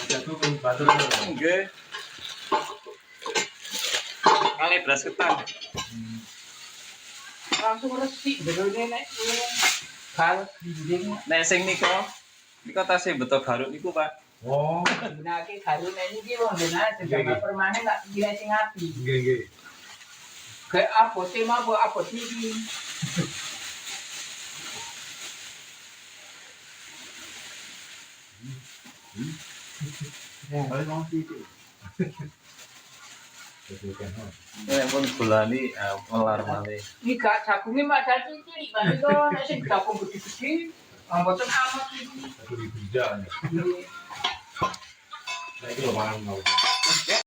Jatuh ke batu. Nggih. Kali beras ketan. Langsung resik berone nek kal dinding Nek sing nika tasih beto garuk niku, Pak. Oh, gunake garune iki wong benar sejak permanen tak kira sing ati. nggih nggih. Kayak abote mah abot iki. Kalau mau itu. Nek pun gulani melar malih. Iki gak jagunge mak dadi cilik banget to nek sing jagung gede-gede. Mboten amat iki. Aku di bijak. Saya itu loh mau.